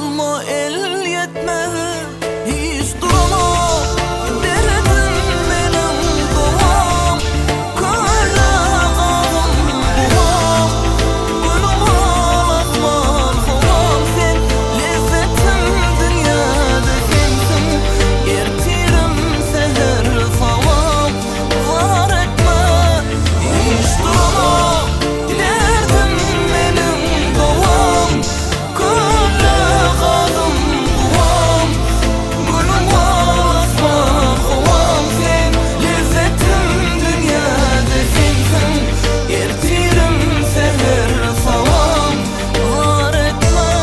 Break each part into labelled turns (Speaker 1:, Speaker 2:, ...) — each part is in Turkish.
Speaker 1: alma el yetme hiç duramam. Derdim benim doğam, kara ağım buğam. Gülüm ağlatman soğam, sen lezzetim dünyada sensin. Ertirim seher savam, var etme hiç duramam. Derdim benim doğam, kara ağım buğam. Gülüm ağlatman soğam, sen lezzetim dünyada sensin. Ertirim seher savam, var etme.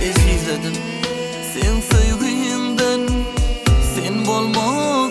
Speaker 1: Ezizledim sen sevgiyinden, sen bolma